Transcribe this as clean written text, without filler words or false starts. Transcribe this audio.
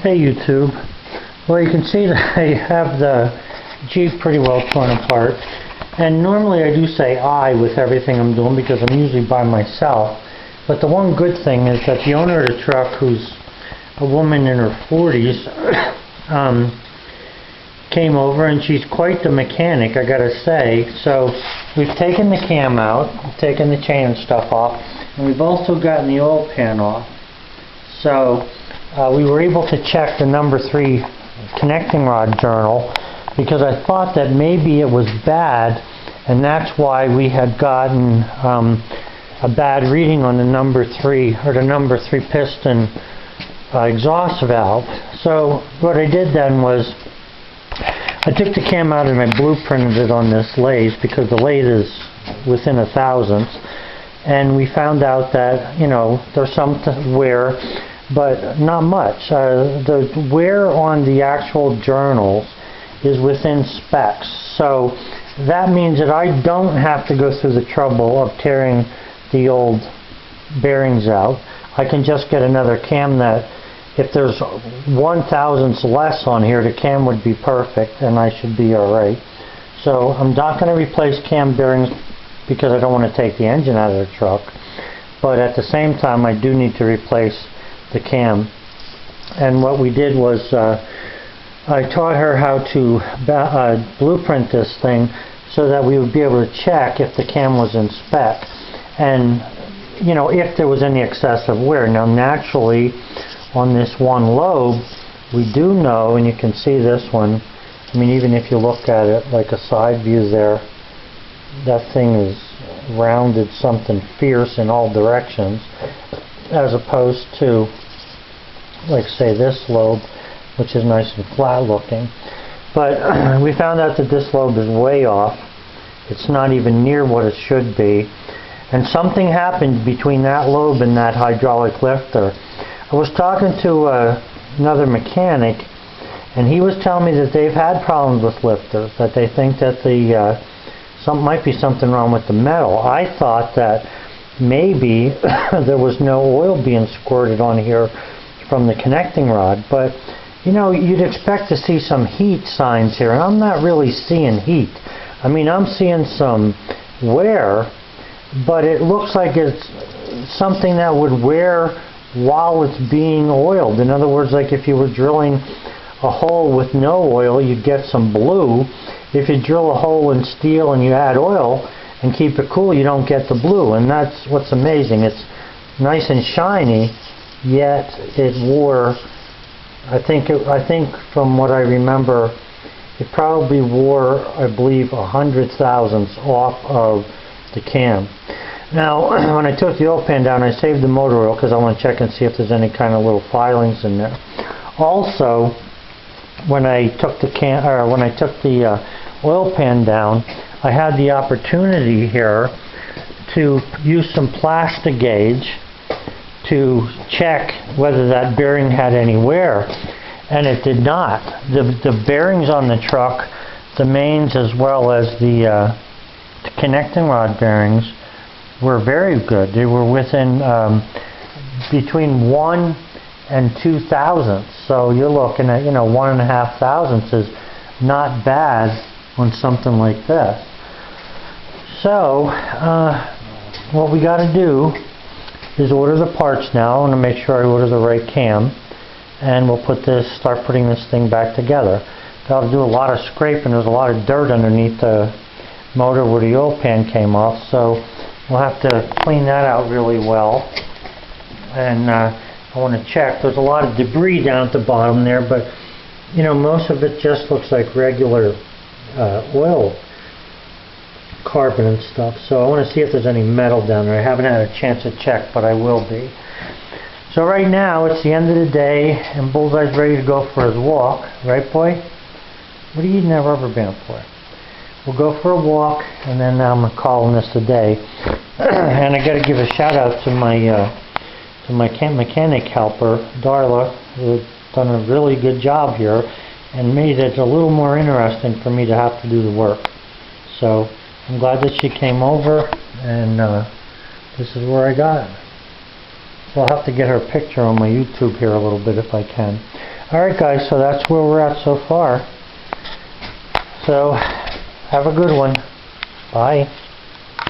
Hey YouTube. Well, you can see that I have the Jeep pretty well torn apart, and normally I do say I with everything I'm doing because I'm usually by myself, but the one good thing is that the owner of the truck, who's a woman in her 40s, came over, and she's quite the mechanic, I gotta say. So we've taken the cam out, taken the chain and stuff off, and we've also gotten the oil pan off. So we were able to check the number 3 connecting rod journal because I thought that maybe it was bad, and that's why we had gotten a bad reading on the number 3 piston exhaust valve. So what I did then was I took the cam out and I blueprinted it on this lathe because the lathe is within a thousandth, and we found out that, you know, there's some wear, but not much. The wear on the actual journals is within specs, so that means that I don't have to go through the trouble of tearing the old bearings out. I can just get another cam that, if there's 1/1000th less on here, the cam would be perfect and I should be alright. So I'm not going to replace cam bearings because I don't want to take the engine out of the truck, but at the same time I do need to replace the cam. And what we did was I taught her how to blueprint this thing so that we would be able to check if the cam was in spec and, you know, if there was any excessive wear. Now naturally on this one lobe we do know, and you can see this one, I mean, even if you look at it like a side view there, that thing is rounded something fierce in all directions, as opposed to, like, say, this lobe, which is nice and flat looking. But we found out that this lobe is way off. It's not even near what it should be, and something happened between that lobe and that hydraulic lifter. I was talking to another mechanic, and he was telling me that they've had problems with lifters, that they think that the might be something wrong with the metal. I thought that maybe there was no oil being squirted on here from the connecting rod, but you know, you'd expect to see some heat signs here, and I'm not really seeing heat. I mean, I'm seeing some wear, but it looks like it's something that would wear while it's being oiled. In other words, like if you were drilling a hole with no oil, you'd get some blue. If you drill a hole in steel and you add oil and keep it cool, you don't get the blue. And that's what's amazing. It's nice and shiny, yet it wore, I think from what I remember, it probably wore, I believe, 100/1000th off of the cam. Now, when I took the oil pan down, I saved the motor oil because I want to check and see if there's any kind of little filings in there. Also, when I took the oil pan down, I had the opportunity here to use some Plastigauge to check whether that bearing had any wear, and it did not. The bearings on the truck, the mains as well as the connecting rod bearings, were very good. They were within between 1 and 2/1000ths. So you're looking at, you know, 1.5 thousandths is not bad on something like this. So what we got to do is order the parts now. I want to make sure I order the right cam, and we'll start putting this thing back together. Got to do a lot of scraping. There's a lot of dirt underneath the motor where the oil pan came off, so we'll have to clean that out really well. And I want to check. There's a lot of debris down at the bottom there, but you know, most of it just looks like regular oil carbon and stuff. So I want to see if there's any metal down there. I haven't had a chance to check, but I will be. So right now it's the end of the day, and Bullseye's ready to go for his walk. Right, boy? What are you eating that rubber band for? We'll go for a walk, and then I'm calling this a day. And I got to give a shout out to my mechanic helper, Darla, who's done a really good job here and made it a little more interesting for me to have to do the work. So I'm glad that she came over, and this is where I got it. So I'll have to get her picture on my YouTube here a little bit if I can. Alright guys, so that's where we're at so far. So, have a good one. Bye.